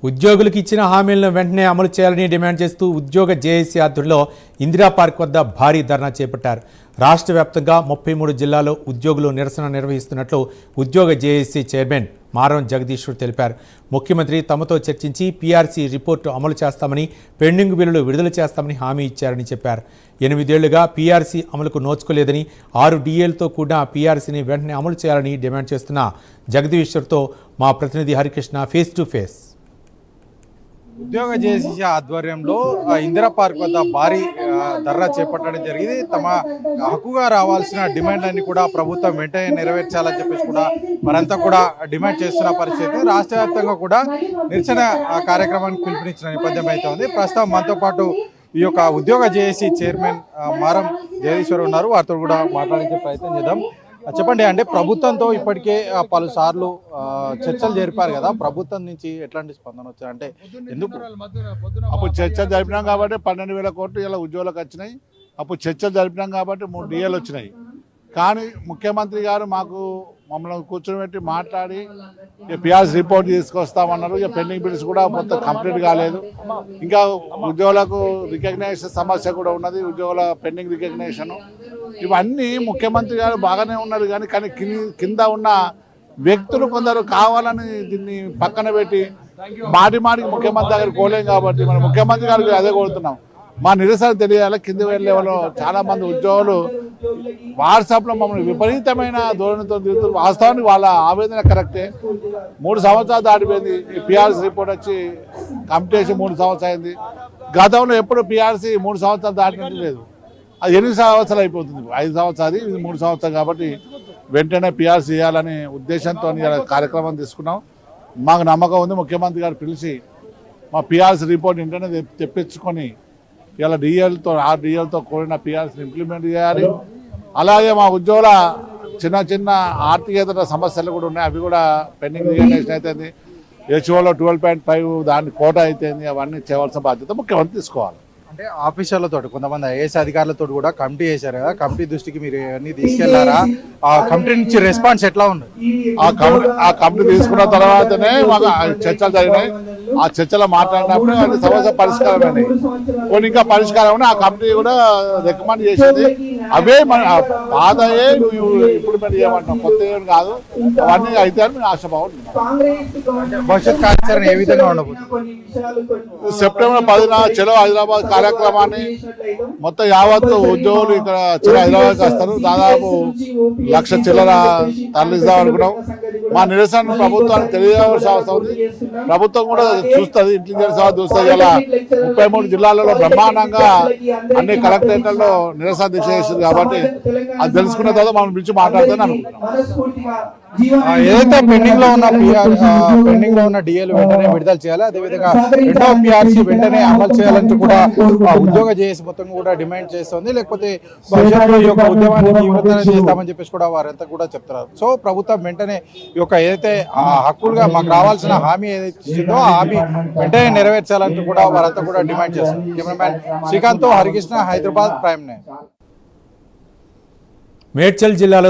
ఉద్యోగులకు ఇచ్చిన హామీలను వెంటనే అమలు చేయాలని డిమాండ్ చేస్తూ ఉద్యోగ జేఏసీ ఆధ్వర్యంలో ఇందిరా పార్క్ వద్ద భారీ ధర్నా చేపట్టారు. రాష్ట్ర వ్యాప్తంగా 33 జిల్లాల్లో ఉద్యోగులు నిరసన నిర్వహిస్తున్నట్లు ఉద్యోగ జేఏసీ చైర్మన్ మారం జగదీశ్వర్ తెలిపారు. ముఖ్యమంత్రి తమతో చర్చించి పీఆర్సీ రిపోర్టు అమలు చేస్తామని, పెండింగ్ బిల్లులు విడుదల చేస్తామని హామీ ఇచ్చారని చెప్పారు. 8 ఏళ్లుగా పీఆర్సీ అమలుకు నోచుకోలేదని, 6 DAలతో కూడా పీఆర్సీని వెంటనే అమలు చేయాలని డిమాండ్ చేస్తున్న జగదీశ్వర్తో మా ప్రతినిధి హరికృష్ణ ఫేస్ టు ఫేస్. ఉద్యోగ జేఏసీ ఆధ్వర్యంలో ఇందిరా పార్క్ వద్ద భారీ ధర్నా చేపట్టడం జరిగింది. తమ హక్కుగా రావాల్సిన డిమాండ్లన్నీ కూడా ప్రభుత్వం వెంటనే నెరవేర్చాలని చెప్పేసి కూడా మరంతా కూడా డిమాండ్ చేస్తున్న పరిస్థితి. రాష్ట్ర వ్యాప్తంగా కూడా నిరసన కార్యక్రమానికి పిలుపునిచ్చిన నేపథ్యం అయితే ఉంది. ప్రస్తుతం మనతో పాటు ఈ యొక్క ఉద్యోగ జేఏసీ చైర్మన్ మారం జగదీశ్వర్ ఉన్నారు. వారితో కూడా మాట్లాడించే ప్రయత్నం చేద్దాం. చెప్పండి, అంటే ప్రభుత్వంతో ఇప్పటికే పలుసార్లు చర్చలు జరిపారు కదా, ప్రభుత్వం నుంచి ఎట్లాంటి స్పందన వచ్చాయి? అంటే ఎందుకు అప్పుడు చర్చలు జరిపినాం కాబట్టి 12,000 కోట్లు ఇలా ఉద్యోగులకు వచ్చినాయి. అప్పుడు చర్చలు జరిపినాం కాబట్టి 3 DAలు వచ్చినాయి. కానీ ముఖ్యమంత్రి గారు మమ్మల్ని కూర్చోబెట్టి మాట్లాడి పీఆర్సీ రిపోర్ట్ తీసుకొస్తామన్నారు. ఇక పెండింగ్ బిల్స్ కూడా మొత్తం కంప్లీట్ కాలేదు. ఇంకా ఉద్యోగులకు రికగ్నైజేషన్ సమస్య కూడా ఉన్నది, ఉద్యోగుల పెండింగ్ రికగ్నైజేషన్. ఇవన్నీ ముఖ్యమంత్రి గారు బాగానే ఉన్నారు, కానీ కింద ఉన్న వ్యక్తులు కొందరు కావాలని దీన్ని పక్కన పెట్టి మాటికి ముఖ్యమంత్రి దగ్గర కోలేం. కాబట్టి మన ముఖ్యమంత్రి గారికి అదే కోరుతున్నాం, మా నిరసన తెలియాలి. కింది లెవెల్లో చాలా మంది ఉద్యోగులు వాట్సాప్లో మమ్మల్ని విపరీతమైన ధోరణితో తిరుగుతారు. వాస్తవానికి వాళ్ళ ఆవేదన కరెక్టే. 3 సంవత్సరాలు దాటిపోయింది. ఈ పీఆర్సీ రిపోర్ట్ వచ్చి కంప్లీట్ 3 సంవత్సరాలు అయింది. గతంలో ఎప్పుడు పీఆర్సీ 3 సంవత్సరాలు దాటినట్టు లేదు. అది 8 సంవత్సరాలు అయిపోతుంది. 5 సంవత్సరాలు, ఇది 3 సంవత్సరాలు. కాబట్టి వెంటనే పీఆర్సీ చేయాలనే ఉద్దేశంతో కార్యక్రమం తీసుకున్నాం. మాకు నమ్మకం ఉంది, ముఖ్యమంత్రి గారు పిలిచి మా పీఆర్సీ రిపోర్ట్ వెంటనే తెప్పించుకొని ఇలా 6 DAలతో కూడిన పీఆర్సీని ఇంప్లిమెంట్ చేయాలి. అలాగే మా ఉద్యోగుల చిన్న ఆర్థికేతర సమస్యలు కూడా ఉన్నాయి, అవి కూడా పెండింగ్ రికగ్నైజేషన్ అవుతుంది. HOలో 12.5 దాని కోటా అయితేంది, అవన్నీ చేయవలసిన బాధ్యత ముఖ్యమంత్రి తీసుకోవాలి. అంటే ఆఫీసర్లతో కొంతమంది ఐఏఎస్ అధికారులతో కూడా కమిటీ చేశారు కదా, కమిటీ దృష్టికి మీరు అన్ని తీసుకెళ్లారా? ఆ కమిటీ నుంచి రెస్పాన్స్ ఎట్లా ఉంది? ఆ కమిటీ తీసుకున్న తర్వాతనే మాకు చర్చలు జరిగినాయి. ఆ చర్చలో మాట్లాడినప్పుడు అది సమస్య పరిష్కారమైనవి. కొన్ని ఇంకా పరిష్కారం ఆ కమిటీ కూడా రికమెండ్ చేసింది. అవే మన పాతయే ఇంప్లిమెంట్ చేయమంటున్నాం, కొత్త ఏం కాదు. అవన్నీ అయితే మేము ఆశాభావం. భవిష్యత్ కార్యాచరణ ఏ విధంగా ఉండబోతుంది? సెప్టెంబర్ 10న చలో హైదరాబాద్ కార్యక్రమాన్ని మొత్తం యావత్తు ఉద్యోగులు ఇక్కడ చలో హైదరాబాద్కి వస్తారు. దాదాపు 1,00,000 చిల్లర తరలిస్తాం అనుకున్నాం. మా నిరసన ప్రభుత్వానికి తెలియవలసిన అవసరం ఉంది. ప్రభుత్వం కూడా చూస్తుంది, ఇంటెలిజెన్స్ చూస్తుంది. ఇలా 33 జిల్లాలలో బ్రహ్మాండంగా అన్ని కలెక్టరేట్లలో నిరసన దీక్ష చేస్తుంది. కాబట్టి అది తెలుసుకున్న తర్వాత మనం పిలిచి మాట్లాడుతాను అనుకుంటున్నాం. ఏదైతే పెండింగ్ లో ఉన్న DAలు వెంటనే విడుదల చేయాలి, అదేవిధంగా 2వ పీఆర్సీ వెంటనే అమలు చేయాలంటూ కూడా ఉద్యోగ జేఏసీ మొత్తం కూడా డిమాండ్ చేస్తుంది. లేకపోతే భవిష్యత్తులో ఈ యొక్క ఉద్యమాన్ని తీవ్రతరం చేస్తామని చెప్పేసి కూడా వారంతా కూడా చెప్తున్నారు. సో ప్రభుత్వం వెంటనే ఈ యొక్క ఏదైతే హక్కులుగా మాకు రావాల్సిన హామీ ఏదైతే ఇచ్చిందో ఆ హామీ వెంటనే నెరవేర్చాలంటూ కూడా వారంతా కూడా డిమాండ్ చేస్తున్నారు. Cameraman Srikanth, Harikrishna, Hyderabad prime 9. మేడ్చల్ జిల్లాలో